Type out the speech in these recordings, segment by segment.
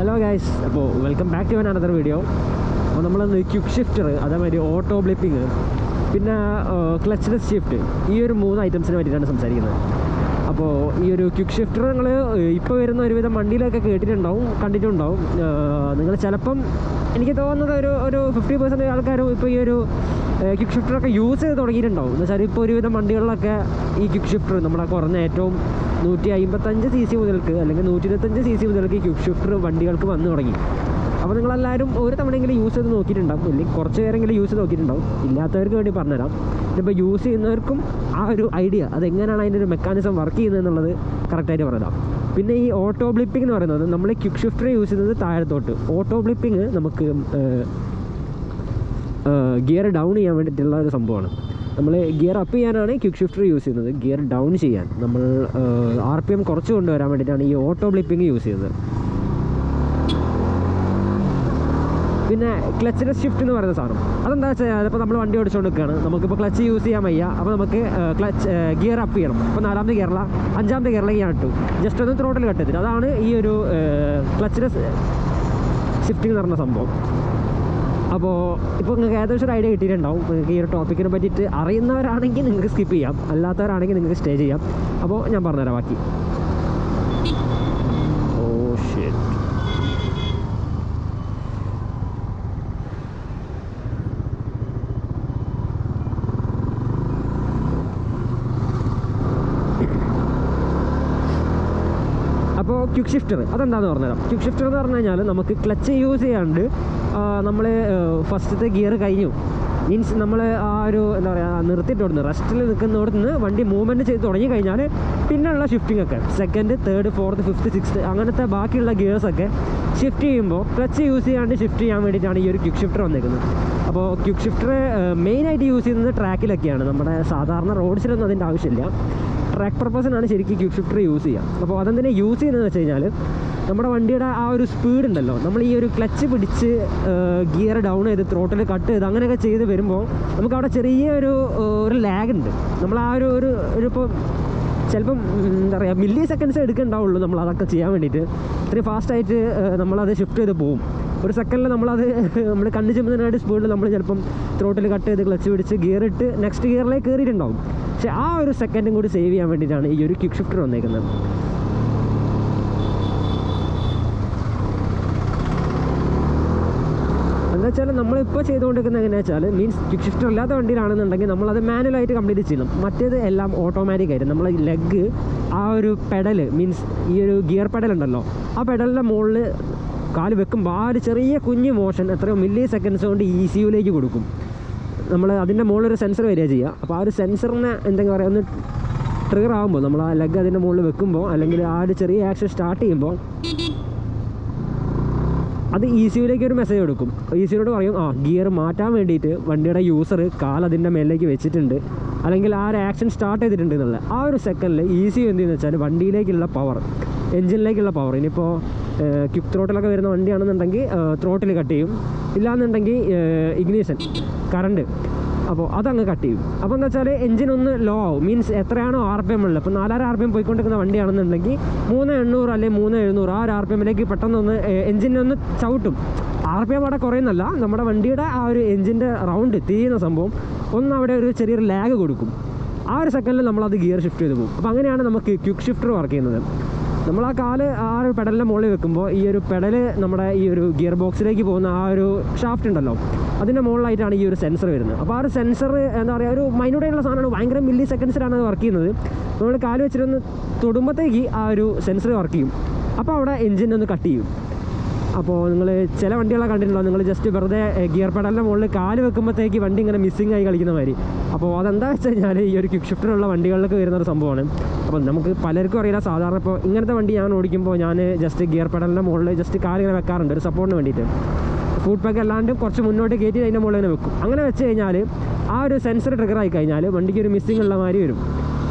Hello guys, അപ്പോൾ welcome back to another video. അപ്പോൾ നമ്മളൊന്ന് ക്വിക്ക് ഷിഫ്റ്റർ, അതേമാതിരി ഓട്ടോ ബ്ലിപ്പിങ്, പിന്നെ ക്ലച്ച്ലെസ് ഷിഫ്റ്റ്, ഈ ഒരു 3 ഐറ്റംസിനെ പറ്റിയിട്ടാണ് സംസാരിക്കുന്നത്. അപ്പോൾ ഈ ഒരു ക്വിക്ക് ഷിഫ്റ്റർ നിങ്ങൾ ഇപ്പോൾ വരുന്ന ഒരുവിധം വണ്ടിയിലൊക്കെ കണ്ടിട്ടുണ്ടാവും. നിങ്ങൾ ചിലപ്പം എനിക്ക് തോന്നുന്നത് ഒരു 50% ആൾക്കാരും ഇപ്പോൾ ഈ ഒരു ക്വിക്ക് ഷിഫ്റ്ററൊക്കെ യൂസ് ചെയ്ത് തുടങ്ങിയിട്ടുണ്ടാവും. എന്ന് വെച്ചാൽ ഇപ്പോൾ ഒരുവിധം വണ്ടികളിലൊക്കെ ഈ ക്വിക്ക് ഷിഫ്റ്റർ നമ്മുടെ കുറഞ്ഞ ഏറ്റവും 155 cc മുതൽക്ക് അല്ലെങ്കിൽ 125 cc മുതൽക്ക് ക്വിക്ക് ഷിഫ്റ്റർ വണ്ടികൾക്ക് വന്നു തുടങ്ങി. അപ്പോൾ നിങ്ങളെല്ലാവരും ഒരു തവണയെങ്കിലും യൂസ് ചെയ്ത് നോക്കിയിട്ടുണ്ടാവും, ഇല്ലെങ്കിൽ കുറച്ച് പേരെങ്കിലും യൂസ് ചെയ്ത് നോക്കിയിട്ടുണ്ടാവും. ഇല്ലാത്തവർക്ക് വേണ്ടി പറഞ്ഞുതരാം. ഇപ്പോൾ യൂസ് ചെയ്യുന്നവർക്കും ആ ഒരു ഐഡിയ, അതെങ്ങനെയാണ് അതിൻ്റെ ഒരു മെക്കാനിസം വർക്ക് ചെയ്യുന്നത് എന്നുള്ളത് കറക്റ്റായിട്ട് പറഞ്ഞുതരാം. പിന്നെ ഈ ഓട്ടോ ബ്ലിപ്പിംഗ് എന്ന് പറയുന്നത് നമ്മൾ ക്വിക്ക് ഷിഫ്റ്റർ യൂസ് ചെയ്യുന്നത് താഴത്തോട്ട്. ഓട്ടോ ബ്ലിപ്പിംഗ് നമുക്ക് ഗിയർ ഡൗൺ ചെയ്യാൻ വേണ്ടിയിട്ടുള്ള ഒരു സംഭവമാണ്. നമ്മൾ ഗിയർ അപ്പ് ചെയ്യാനാണ് ക്വിക്ക് ഷിഫ്റ്റർ യൂസ് ചെയ്യുന്നത്. ഗിയർ ഡൗൺ ചെയ്യാൻ നമ്മൾ RPM കുറച്ച് കൊണ്ടുവരാൻ വേണ്ടിയിട്ടാണ് ഈ ഓട്ടോ ബ്ലിപ്പിംഗ് യൂസ് ചെയ്യുന്നത്. പിന്നെ ക്ലച്ച്ലെസ് ഷിഫ്റ്റ് എന്ന് പറയുന്ന സാധനം, അതെന്താ വെച്ചാൽ ഇപ്പോൾ നമ്മൾ വണ്ടി ഓടിച്ചുകൊണ്ട് നിൽക്കുകയാണ്, നമുക്കിപ്പോൾ ക്ലച്ച് യൂസ് ചെയ്യാൻ വയ്യ. അപ്പോൾ നമുക്ക് ഗിയർ അപ്പ് ചെയ്യണം. ഇപ്പോൾ 4ാമത്തെ ഗിയറില 5ാമത്തെ ഗിയറിലേക്ക് ഞാൻ ഇട്ടു, ജസ്റ്റ് ഒന്ന് ത്രോട്ടിൽ കട്ടെത്തിട്ട്. അതാണ് ഈ ഒരു ക്ലച്ച്ലെസ് ഷിഫ്റ്റിംഗ് എന്ന് പറഞ്ഞ സംഭവം. അപ്പോൾ ഇപ്പോൾ നിങ്ങൾക്ക് ഏകദേശം ഒരു ഐഡിയ കിട്ടിയിട്ടുണ്ടാവും. നിങ്ങൾക്ക് ഈ ഒരു ടോപ്പിക്കിനെ പറ്റിയിട്ട് അറിയുന്നവരാണെങ്കിൽ നിങ്ങൾക്ക് സ്കിപ്പ് ചെയ്യാം, അല്ലാത്തവരാണെങ്കിൽ നിങ്ങൾക്ക് സ്റ്റേ ചെയ്യാം. അപ്പോൾ ഞാൻ പറഞ്ഞുതരാം ബാക്കി. Oh shit. അപ്പോൾ ക്വിക്ക് ഷിഫ്റ്റർ അതെന്താണെന്ന് പറഞ്ഞുതരാം. ക്വിക്ക് ഷിഫ്റ്റർ എന്ന് പറഞ്ഞു കഴിഞ്ഞാൽ നമുക്ക് ക്ലച്ച് യൂസ് ചെയ്യാണ്ട് നമ്മൾ ഫസ്റ്റത്തെ ഗിയർ കഴിഞ്ഞു, മീൻസ് നമ്മൾ ആ ഒരു എന്താ പറയുക നിർത്തിയിട്ടോടുന്നു, റെസ്റ്റിൽ നിൽക്കുന്നിടത്ത് നിന്ന് വണ്ടി മൂവ്മെൻറ്റ് ചെയ്ത് തുടങ്ങി കഴിഞ്ഞാൽ പിന്നെയുള്ള ഷിഫ്റ്റിംഗ് ഒക്കെ 2nd, 3rd, 4th, 5th, 6th അങ്ങനത്തെ ബാക്കിയുള്ള ഗിയേഴ്സൊക്കെ ഷിഫ്റ്റ് ചെയ്യുമ്പോൾ ക്ലച്ച് യൂസ് ചെയ്യാണ്ട് ഷിഫ്റ്റ് ചെയ്യാൻ വേണ്ടിയിട്ടാണ് ഈ ഒരു ക്വിക്ക് ഷിഫ്റ്റർ വന്നിരിക്കുന്നത്. അപ്പോൾ ക്വിക്ക് ഷിഫ്റ്റർ മെയിനായിട്ട് യൂസ് ചെയ്യുന്നത് ട്രാക്കിലൊക്കെയാണ്. നമ്മുടെ സാധാരണ റോഡ്സിലൊന്നും അതിൻ്റെ ആവശ്യമില്ല. ട്രാക്ക് പർപ്പസിനാണ് ശരിക്കും ക്വിക്ക് ഷിഫ്റ്റർ യൂസ് ചെയ്യുക. അപ്പോൾ അതെന്തിനെ യൂസ് ചെയ്യുന്നതെന്ന് വെച്ച് കഴിഞ്ഞാൽ നമ്മുടെ വണ്ടിയുടെ ആ ഒരു സ്പീഡ് ഉണ്ടല്ലോ, നമ്മൾ ഈ ഒരു ക്ലച്ച് പിടിച്ച് ഗിയർ ഡൗൺ ചെയ്ത് ത്രോട്ടിൽ കട്ട് ചെയ്ത് അങ്ങനെയൊക്കെ ചെയ്ത് വരുമ്പോൾ നമുക്ക് അവിടെ ചെറിയൊരു ലാഗ് ഉണ്ട്. നമ്മൾ ആ ഒരു ഇപ്പോൾ ചിലപ്പം എന്താ പറയുക മില്ലി സെക്കൻഡ്സ് എടുക്കുന്നുണ്ടാവുള്ളൂ നമ്മൾ അതൊക്കെ ചെയ്യാൻ വേണ്ടിയിട്ട്. ഇത്രയും ഫാസ്റ്റായിട്ട് നമ്മളത് ഷിഫ്റ്റ് ചെയ്ത് പോകും. ഒരു സെക്കൻഡിൽ നമ്മൾ കണ്ണ് ചെമ്മുന്നതിനായിട്ട് സ്പീഡിൽ നമ്മൾ ചിലപ്പം ത്രോട്ടിൽ കട്ട് ചെയ്ത് ക്ലച്ച് പിടിച്ച് ഗിയർ ഇട്ട് നെക്സ്റ്റ് ഗിയറിലേക്ക് കയറിയിട്ടുണ്ടാവും. പക്ഷേ ആ ഒരു സെക്കൻഡും കൂടി സേവ് ചെയ്യാൻ വേണ്ടിയിട്ടാണ് ഈ ഒരു ക്വിക്ക് ഷിഫ്റ്റർ വന്നേക്കുന്നത്. എന്താ വെച്ചാൽ നമ്മളിപ്പോൾ ചെയ്തുകൊണ്ടിരിക്കുന്നത് എങ്ങനെയാണെന്ന് വെച്ചാൽ മീൻസ് ക്വിക്ക് ഷിഫ്റ്റർ ഇല്ലാത്ത വണ്ടിയിലാണെന്നുണ്ടെങ്കിൽ നമ്മളത് മാനുവലായിട്ട് കംപ്ലീറ്റ് ചെയ്യണം. മറ്റേത് എല്ലാം ഓട്ടോമാറ്റിക്കായിട്ട് നമ്മൾ ലെഗ് ആ ഒരു പെഡൽ മീൻസ് ഈ ഒരു ഗിയർ പെഡൽ ഉണ്ടല്ലോ, ആ പെഡലിൻ്റെ മുകളിൽ കാല് വെക്കുമ്പോൾ ആ ഒരു ചെറിയ കുഞ്ഞ് മോഷൻ എത്രയോ മില്ലി സെക്കൻഡ്സ് കൊണ്ട് ECUലേക്ക് കൊടുക്കും. നമ്മൾ അതിൻ്റെ മുകളിലൊരു സെൻസർ വരിക ചെയ്യുക. അപ്പോൾ ആ ഒരു സെൻസറിനെ എന്തെങ്കിലും പറയുക ഒന്ന് ട്രിഗർ ആകുമ്പോൾ നമ്മൾ ആ ലെഗ് അതിൻ്റെ മുകളിൽ വെക്കുമ്പോൾ അല്ലെങ്കിൽ ആ ഒരു ചെറിയ ആക്ഷൻ സ്റ്റാർട്ട് ചെയ്യുമ്പോൾ അത് ECUലേക്ക് ഒരു മെസ്സേജ് കൊടുക്കും. ECUനോട് പറയും ഗിയർ മാറ്റാൻ വേണ്ടിയിട്ട് വണ്ടിയുടെ യൂസർ കാലതിൻ്റെ മേലേക്ക് വെച്ചിട്ടുണ്ട്, അല്ലെങ്കിൽ ആ ഒരു ആക്ഷൻ സ്റ്റാർട്ട് ചെയ്തിട്ടുണ്ട് എന്നുള്ള ആ ഒരു സെക്കൻഡിൽ ECU എന്ത് ചെയ്യുന്നത് വെച്ചാൽ വണ്ടിയിലേക്കുള്ള പവർ, എൻജിനിലേക്കുള്ള പവർ, ഇനിയിപ്പോൾ ക്വിക്ക് ത്രോട്ടിലൊക്കെ വരുന്ന വണ്ടിയാണെന്നുണ്ടെങ്കിൽ ത്രോട്ടിൽ കട്ട് ചെയ്യും, ഇല്ലയെന്നുണ്ടെങ്കിൽ ഇഗ്നീഷൻ കറണ്ട്, അപ്പോൾ അതങ്ങ് കട്ട് ചെയ്യും. അപ്പോൾ എന്താ വെച്ചാൽ എൻജിൻ ഒന്ന് ലോ ആവും. മീൻസ് എത്രയാണോ RPM ഉള്ളത്, ഇപ്പോൾ 4000 RPM പോയിക്കൊണ്ടിരിക്കുന്ന വണ്ടിയാണെന്നുണ്ടെങ്കിൽ 3700 അല്ലെങ്കിൽ 3700 ആ ഒരു RPMലേക്ക് പെട്ടെന്നൊന്ന് എൻജിനെ ഒന്ന് ചവിട്ടും. RPM അവിടെ കുറയുന്നല്ല, നമ്മുടെ വണ്ടിയുടെ ആ ഒരു എൻജിൻ്റെ റൗണ്ട് തിരിയുന്ന സംഭവം ഒന്ന് അവിടെ ഒരു ചെറിയൊരു ലാഗ് കൊടുക്കും. ആ ഒരു സെക്കൻഡിൽ നമ്മളത് ഗിയർ ഷിഫ്റ്റ് ചെയ്ത് പോകും. അപ്പോൾ അങ്ങനെയാണ് നമുക്ക് ക്വിക്ക് ഷിഫ്റ്റർ വർക്ക് ചെയ്യുന്നത്. നമ്മൾ ആ കാല് ആ ഒരു പെഡലിൻ്റെ മുകളിൽ വെക്കുമ്പോൾ ഈ ഒരു പെഡൽ നമ്മുടെ ഈ ഒരു ഗിയർ ബോക്സിലേക്ക് പോകുന്ന ആ ഒരു ഷാഫ്റ്റ് ഉണ്ടല്ലോ, അതിൻ്റെ മുകളിലായിട്ടാണ് ഈ ഒരു സെൻസർ വരുന്നത്. അപ്പോൾ ആ ഒരു സെൻസർ എന്താ പറയുക ഒരു മൈന്യൂട്ടായിട്ടുള്ള സാധനമാണ്, ഭയങ്കര മില്ലി സെക്കൻഡ്സിലാണ് അത് വർക്ക് ചെയ്യുന്നത്. നമ്മൾ കാല് വെച്ചിട്ടൊന്ന് തൊടുമ്പോഴത്തേക്ക് ആ ഒരു സെൻസർ വർക്ക് ചെയ്യും. അപ്പോൾ അവിടെ എൻജിനൊന്ന് കട്ട് ചെയ്യും. അപ്പോൾ നിങ്ങൾ ചില വണ്ടികളെ കണ്ടിട്ടുണ്ടോ, നിങ്ങൾ ജസ്റ്റ് വെറുതെ ഗിയർ പെഡലിൻ്റെ മുകളിൽ കാല് വെക്കുമ്പോഴത്തേക്ക് വണ്ടി ഇങ്ങനെ മിസ്സിങ് ആയി കളിക്കുന്ന മാതിരി. അപ്പോൾ അതെന്താ വെച്ച് കഴിഞ്ഞാൽ ഈ ഒരു ക്വിക്ക് ഷിഫ്റ്ററുള്ള വണ്ടികളിലൊക്കെ വരുന്നൊരു സംഭവമാണ്. അപ്പോൾ നമുക്ക് പലർക്കും അറിയില്ല. സാധാരണ ഇപ്പോൾ ഇങ്ങനത്തെ വണ്ടി ഞാൻ ഓടിക്കുമ്പോൾ ഞാൻ ജസ്റ്റ് ഗിയർ പെഡലിൻ്റെ മുകളിൽ ജസ്റ്റ് കാലിങ്ങനെ വെക്കാറുണ്ട് ഒരു സപ്പോർട്ടിന് വേണ്ടിയിട്ട്. ഫുഡ് പാക്ക് അല്ലാണ്ട് കുറച്ച് മുന്നോട്ട് കയറ്റി അതിൻ്റെ മുകളിൽ തന്നെ വെക്കും. അങ്ങനെ വെച്ച് കഴിഞ്ഞാൽ ആ ഒരു സെൻസർ ട്രിഗർ ആയി കഴിഞ്ഞാൽ വണ്ടിക്ക് ഒരു മിസ്സിങ് ഉള്ള മാതിരി വരും.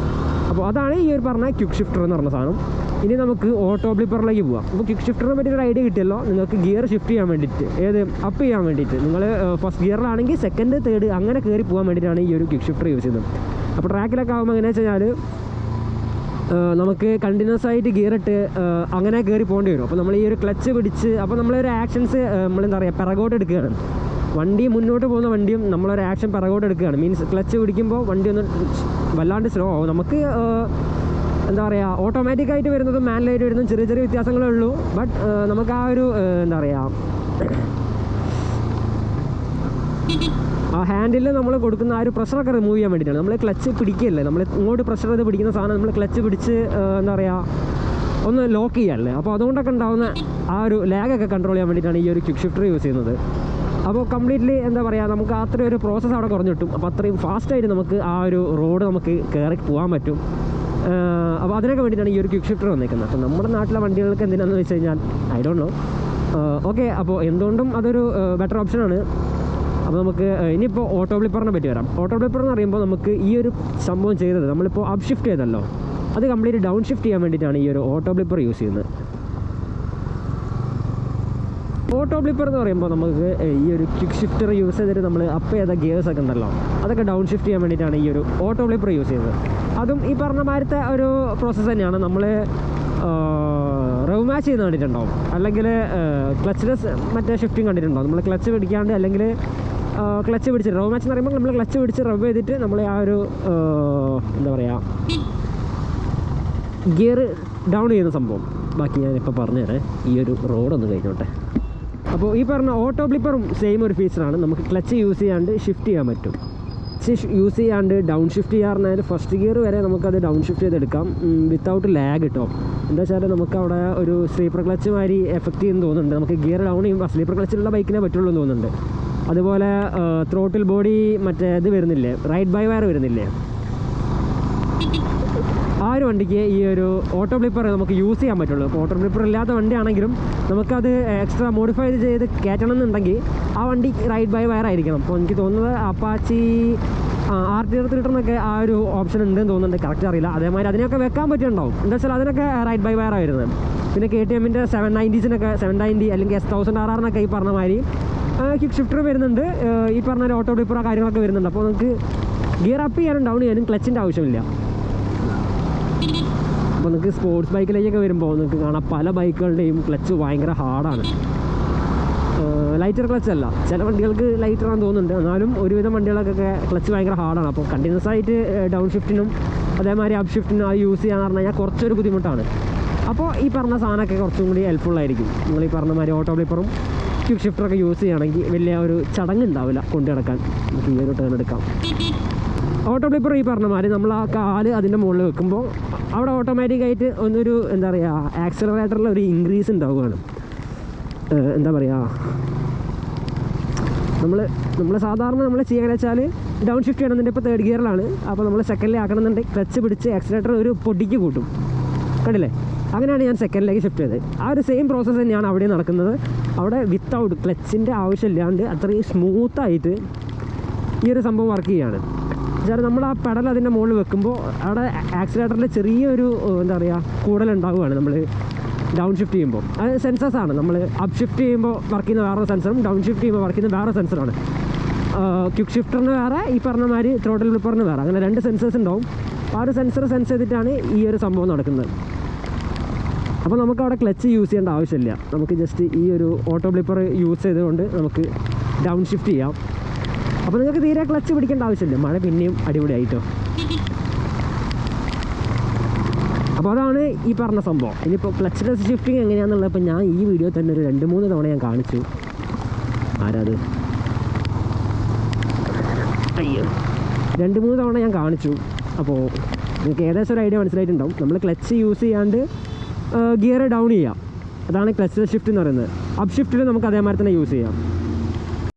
അപ്പോൾ അതാണ് ഈ ഒരു പറഞ്ഞ ക്വിക്ക് ഷിഫ്റ്റർ എന്ന് പറഞ്ഞ സാധനം. ഇനി നമുക്ക് ഓട്ടോ ബ്ലിപ്പറിലേക്ക് പോകാം. അപ്പോൾ ക്വിക്ക് ഷിഫ്റ്ററിനെ പറ്റി ഒരു ഐഡിയ കിട്ടിയല്ലോ. നിങ്ങൾക്ക് ഗിയർ ഷിഫ്റ്റ് ചെയ്യാൻ വേണ്ടിയിട്ട്, അപ്പ് ചെയ്യാൻ വേണ്ടിയിട്ട്, നിങ്ങൾ ഫസ്റ്റ് ഗിയറിലാണെങ്കിൽ 2nd, 3rd അങ്ങനെ കയറി പോകാൻ വേണ്ടിയിട്ടാണ് ഈ ഒരു ക്വിക്ക് ഷിഫ്റ്റർ യൂസ് ചെയ്യുന്നത്. അപ്പോൾ ട്രാക്കിലൊക്കെ ആകുമ്പോൾ എങ്ങനെയാണെന്ന് വെച്ച് കഴിഞ്ഞാൽ നമുക്ക് കണ്ടിന്യൂസ് ആയിട്ട് ഗിയർ ഇട്ട് അങ്ങനെ കയറി പോകേണ്ടി വരും. അപ്പോൾ നമ്മൾ ഈ ഒരു ക്ലച്ച് പിടിച്ച് അപ്പോൾ നമ്മളൊരു ആക്ഷൻസ് നമ്മളെന്താ പറയുക പിറകോട്ട് എടുക്കുകയാണ്. വണ്ടി മുന്നോട്ട് പോകുന്ന വണ്ടിയും നമ്മളൊരു ആക്ഷൻ പിറകോട്ട് എടുക്കുകയാണ്. മീൻസ് ക്ലച്ച് പിടിക്കുമ്പോൾ വണ്ടി ഒന്ന് വല്ലാണ്ട് സ്ലോ ആവും. നമുക്ക് എന്താ പറയുക ഓട്ടോമാറ്റിക്കായിട്ട് വരുന്നതും മാനുവലായിട്ട് വരുന്നതും ചെറിയ ചെറിയ വ്യത്യാസങ്ങളേ ഉള്ളൂ. ബട്ട് നമുക്ക് ആ ഒരു എന്താ പറയുക ആ ഹാൻഡിൽ നമ്മൾ കൊടുക്കുന്ന ആ ഒരു പ്രഷറൊക്കെ റിമൂവ് ചെയ്യാൻ വേണ്ടിയിട്ടാണ്. നമ്മൾ ക്ലച്ച് പിടിക്കുകയല്ലേ, നമ്മൾ ഇങ്ങോട്ട് പ്രഷർ ചെയ്ത് പിടിക്കുന്ന സാധനം നമ്മൾ ക്ലച്ച് പിടിച്ച് എന്താ പറയുക ഒന്ന് ലോക്ക് ചെയ്യാനല്ലേ. അപ്പോൾ അതുകൊണ്ടൊക്കെ ഉണ്ടാകുന്ന ആ ഒരു ലാഗൊക്കെ കൺട്രോൾ ചെയ്യാൻ വേണ്ടിയിട്ടാണ് ഈ ഒരു ക്വിക്ക് ഷിഫ്റ്റർ യൂസ് ചെയ്യുന്നത്. അപ്പോൾ കംപ്ലീറ്റ്ലി എന്താ പറയുക നമുക്ക് അത്രയും ഒരു പ്രോസസ്സ് അവിടെ കുറഞ്ഞു കിട്ടും. അപ്പോൾ അത്രയും ഫാസ്റ്റായിട്ട് നമുക്ക് ആ ഒരു റോഡ് നമുക്ക് കയറി പോകാൻ പറ്റും. അപ്പോൾ അതിനൊക്കെ വേണ്ടിയിട്ടാണ് ഈ ഒരു ക്വിക്ക് ഷിഫ്റ്റർ വന്നിരിക്കുന്നത്. അപ്പോൾ നമ്മുടെ നാട്ടിലെ വണ്ടികൾക്ക് എന്തിനാണെന്ന് വെച്ച് കഴിഞ്ഞാൽ ഐ ഡോണ്ട് നോ. ഓക്കെ, അപ്പോൾ എന്തുകൊണ്ടും അതൊരു ബെറ്റർ ഓപ്ഷനാണ്. അപ്പോൾ നമുക്ക് ഇനിയിപ്പോൾ ഓട്ടോ ബ്ലിപ്പറിനെ പറ്റി വരാം. ഓട്ടോ ബ്ലിപ്പർ എന്ന് പറയുമ്പോൾ നമുക്ക് ഈ ഒരു സംഭവം ചെയ്തത് നമ്മളിപ്പോൾ അപ്പ് ഷിഫ്റ്റ് ചെയ്തല്ലോ, അത് കംപ്ലീറ്റ് ഡൗൺ ഷിഫ്റ്റ് ചെയ്യാൻ വേണ്ടിയിട്ടാണ് ഈ ഒരു ഓട്ടോ ബ്ലിപ്പർ യൂസ് ചെയ്യുന്നത്. ഓട്ടോ ബ്ലിപ്പർ എന്ന് പറയുമ്പോൾ നമുക്ക് ഈ ഒരു ക്വിക്ക് ഷിഫ്റ്റർ യൂസ് ചെയ്തിട്ട് നമ്മൾ അപ്പ് ചെയ്ത ഗിയേഴ്സൊക്കെ ഉണ്ടല്ലോ അതൊക്കെ ഡൗൺ ഷിഫ്റ്റ് ചെയ്യാൻ വേണ്ടിയിട്ടാണ് ഈ ഒരു ഓട്ടോ ബ്ലിപ്പർ യൂസ് ചെയ്യുന്നത്. അതും ഈ പറഞ്ഞ മാതിരത്തെ ഒരു പ്രോസസ്സ് തന്നെയാണ്. നമ്മൾ റവ് മാച്ച് ചെയ്യുന്ന കണ്ടിട്ടുണ്ടാവും, അല്ലെങ്കിൽ ക്ലച്ച്ലെസ് മറ്റേ ഷിഫ്റ്റിംഗ് കണ്ടിട്ടുണ്ടാവും. നമ്മൾ ക്ലച്ച് പിടിക്കാണ്ട് അല്ലെങ്കിൽ ക്ലച്ച് പിടിച്ച് റവ് മാച്ച് എന്ന് പറയുമ്പോൾ നമ്മൾ ക്ലച്ച് പിടിച്ച് റവ് ചെയ്തിട്ട് നമ്മൾ ആ ഒരു എന്താ പറയുക ഗിയർ ഡൗൺ ചെയ്യുന്ന സംഭവം. ബാക്കി ഞാനിപ്പോൾ പറഞ്ഞുതരാം. ഈ ഒരു റോഡൊന്ന് കഴിഞ്ഞോട്ടെ. അപ്പോൾ ഈ പറഞ്ഞ ഓട്ടോ ബ്ലിപ്പറും സെയിം ഒരു ഫീച്ചറാണ്. നമുക്ക് ക്ലച്ച് യൂസ് ചെയ്യാണ്ട് ഷിഫ്റ്റ് ചെയ്യാൻ പറ്റും. ക്ലച്ച് യൂസ് ചെയ്യാണ്ട് ഡൗൺ ഷിഫ്റ്റ് ചെയ്യാറുണ്ടായാൽ ഫസ്റ്റ് ഗിയർ വരെ നമുക്കത് ഡൗൺ ഷിഫ്റ്റ് ചെയ്തെടുക്കാം വിത്തൗട്ട് ലാഗ് കിട്ടും. എന്താ വെച്ചാൽ നമുക്ക് അവിടെ ഒരു സ്ലീപ്പർ ക്ലച്ച് മാതിരി എഫക്റ്റ് ചെയ്യുമെന്ന് തോന്നുന്നുണ്ട്. നമുക്ക് ഗിയർ ഡൗൺ ചെയ്യുമ്പോൾ സ്ലീപ്പർ ക്ലച്ചിലുള്ള ബൈക്കിനെ പറ്റുള്ളൂ എന്ന് തോന്നുന്നുണ്ട്. അതുപോലെ ത്രോട്ടിൽ ബോഡി മറ്റേ ഇത് വരുന്നില്ലേ, റൈഡ് ബൈ വയർ വരുന്നില്ലേ, ആ ഒരു വണ്ടിക്ക് ഈ ഒരു ഓട്ടോ ബ്ലിപ്പർ നമുക്ക് യൂസ് ചെയ്യാൻ പറ്റുള്ളൂ. ഇപ്പോൾ ഓട്ടോ ബ്ലിപ്പർ ഇല്ലാത്ത വണ്ടിയാണെങ്കിലും നമുക്കത് എക്സ്ട്രാ മോഡിഫൈ ചെയ്ത് കയറ്റണം എന്നുണ്ടെങ്കിൽ ആ വണ്ടി റൈഡ് ബൈ വയർ ആയിരിക്കണം. അപ്പോൾ എനിക്ക് തോന്നുന്നത് അപ്പാച്ചി R3 ആ ഒരു ഓപ്ഷൻ ഉണ്ടെന്ന് തോന്നുന്നുണ്ട്, കറക്റ്റ് അറിയില്ല. അതേമാതിരി അതിനൊക്കെ വെക്കാൻ പറ്റുന്നുണ്ടാവും. എന്താ വെച്ചാൽ അതിനൊക്കെ റൈഡ് ബൈ വയർ ആയിരുന്നത്. പിന്നെ KTM-ൻ്റെ 790 അല്ലെങ്കിൽ S1000RR ഈ പറഞ്ഞ മാതിരി ക്വിക്ക് ഷിഫ്റ്റർ വരുന്നുണ്ട്. ഈ പറഞ്ഞ ഓട്ടോ ബ്ലിപ്പർ കാര്യങ്ങളൊക്കെ വരുന്നുണ്ട്. അപ്പോൾ നമുക്ക് ഗിയർ അപ്പ് ചെയ്യാനും ഡൗൺ ചെയ്യാനും ക്ലച്ചിൻ്റെ ആവശ്യമില്ല. അപ്പോൾ നിങ്ങൾക്ക് സ്പോർട്സ് ബൈക്കിലേക്കൊക്കെ വരുമ്പോൾ നിങ്ങൾക്ക് കാണാം പല ബൈക്കുകളുടെയും ക്ലച്ച് ഭയങ്കര ഹാർഡാണ്. ലൈറ്റർ ക്ലച്ച് അല്ല, ചില വണ്ടികൾക്ക് ലൈറ്റർ ആണെന്ന് തോന്നുന്നുണ്ട്, എന്നാലും ഒരുവിധം വണ്ടികൾക്കൊക്കെ ക്ലച്ച് ഭയങ്കര ഹാർഡാണ്. അപ്പോൾ കണ്ടിന്യൂസ് ആയിട്ട് ഡൗൺ ഷിഫ്റ്റിനും അതേമാതിരി അപ്പ് ഷിഫ്റ്റിനും അത് യൂസ് ചെയ്യാന്ന് പറഞ്ഞു കഴിഞ്ഞാൽ കുറച്ചൊരു ബുദ്ധിമുട്ടാണ്. അപ്പോൾ ഈ പറഞ്ഞ സാധനമൊക്കെ കുറച്ചും കൂടി ഹെൽപ്ഫുള്ളായിരിക്കും. നിങ്ങൾ ഈ പറഞ്ഞ മാതിരി ഓട്ടോ ബ്ലിപ്പറും ക്വിക്ക് ഷിഫ്റ്ററൊക്കെ യൂസ് ചെയ്യുകയാണെങ്കിൽ വലിയ ഒരു ചടങ്ങുണ്ടാവില്ല കൊണ്ടു നടക്കാൻ. നമുക്ക് ഈ ഒരു ടേൺ എടുക്കാം. ഓട്ടോ ബ്ലിപ്പർ ഈ പറഞ്ഞ മാതിരി നമ്മൾ ആ കാല് അതിൻ്റെ മുകളിൽ വെക്കുമ്പോൾ അവിടെ ഓട്ടോമാറ്റിക്കായിട്ട് ഒന്നൊരു എന്താ പറയുക ആക്സിലറേറ്ററിൽ ഒരു ഇൻക്രീസ് ഉണ്ടാവുകയാണ്. എന്താ പറയുക നമ്മൾ സാധാരണ നമ്മൾ ചെയ്യാന്ന് വെച്ചാൽ ഡൗൺ ഷിഫ്റ്റ് ചെയ്യണമെന്നുണ്ടെങ്കിൽ ഇപ്പോൾ തേർഡ് ഗിയറിലാണ്. അപ്പോൾ നമ്മൾ സെക്കൻഡിൽ ആക്കണമെന്നുണ്ടെങ്കിൽ ക്ലച്ച് പിടിച്ച് ആക്സിലേറ്റർ ഒരു പൊടിക്ക് കൂട്ടും, കണ്ടില്ലേ? അങ്ങനെയാണ് ഞാൻ സെക്കൻഡിലേക്ക് ഷിഫ്റ്റ് ചെയ്തത്. ആ ഒരു സെയിം പ്രോസസ്സ് തന്നെയാണ് അവിടെ നടക്കുന്നത്. അവിടെ വിത്തൗട്ട് ക്ലച്ചിൻ്റെ ആവശ്യമില്ലാണ്ട് അത്രയും സ്മൂത്തായിട്ട് ഈ ഒരു സംഭവം വർക്ക് ചെയ്യുകയാണ്. വെച്ചാൽ നമ്മൾ ആ പെഡൽ അതിൻ്റെ മുകളിൽ വെക്കുമ്പോൾ അവിടെ ആക്സിലേറ്ററിൽ ചെറിയൊരു എന്താ പറയുക കൂടലുണ്ടാവുകയാണ്. നമ്മൾ ഡൗൺ ഷിഫ്റ്റ് ചെയ്യുമ്പോൾ അത് സെൻസേഴ്സാണ്. നമ്മൾ അപ്പ് ഷിഫ്റ്റ് ചെയ്യുമ്പോൾ വർക്ക് ചെയ്യുന്ന വേറെ സെൻസറും ഡൗൺ ഷിഫ്റ്റ് ചെയ്യുമ്പോൾ വർക്ക് ചെയ്യുന്ന വേറെ സെൻസറാണ്. ക്വിക്ക് ഷിഫ്റ്ററിന് വേറെ, ഈ പറഞ്ഞ മാതിരി ത്രോട്ടിൽ ബ്ലിപ്പറിന് വേറെ, അങ്ങനെ 2 സെൻസേഴ്സ് ഉണ്ടാവും. ആ ഒരു സെൻസർ സെൻസ് ചെയ്തിട്ടാണ് ഈ ഒരു സംഭവം നടക്കുന്നത്. അപ്പോൾ നമുക്ക് അവിടെ ക്ലച്ച് യൂസ് ചെയ്യേണ്ട ആവശ്യമില്ല. നമുക്ക് ജസ്റ്റ് ഈ ഒരു ഓട്ടോ ബ്ലിപ്പർ യൂസ് ചെയ്തുകൊണ്ട് നമുക്ക് ഡൗൺ ഷിഫ്റ്റ് ചെയ്യാം. അപ്പോൾ നിങ്ങൾക്ക് തീരെ ക്ലച്ച് പിടിക്കേണ്ട ആവശ്യമില്ല. മഴ പിന്നെയും അടിപൊളിയായിട്ടോ. അപ്പോൾ അതാണ് ഈ പറഞ്ഞ സംഭവം. ഇനിയിപ്പോൾ ക്ലച്ച്ലെസ് ഷിഫ്റ്റിംഗ് എങ്ങനെയാണെന്നുള്ളത് ഇപ്പോൾ ഞാൻ ഈ വീഡിയോ തന്നെ ഒരു 2-3 തവണ ഞാൻ കാണിച്ചു. ആരാത്? അയ്യോ, 2-3 തവണ ഞാൻ കാണിച്ചു. അപ്പോൾ നിങ്ങൾക്ക് ഏകദേശം ഒരു ഐഡിയ മനസ്സിലായിട്ടുണ്ടാവും. നമ്മൾ ക്ലച്ച് യൂസ് ചെയ്യാണ്ട് ഗിയർ ഡൗൺ ചെയ്യാം. അതാണ് ക്ലച്ച്ലെസ് ഷിഫ്റ്റ് എന്ന് പറയുന്നത്. അപ്പ് ഷിഫ്റ്റിൽ നമുക്ക് അതേമാതിരി തന്നെ യൂസ് ചെയ്യാം.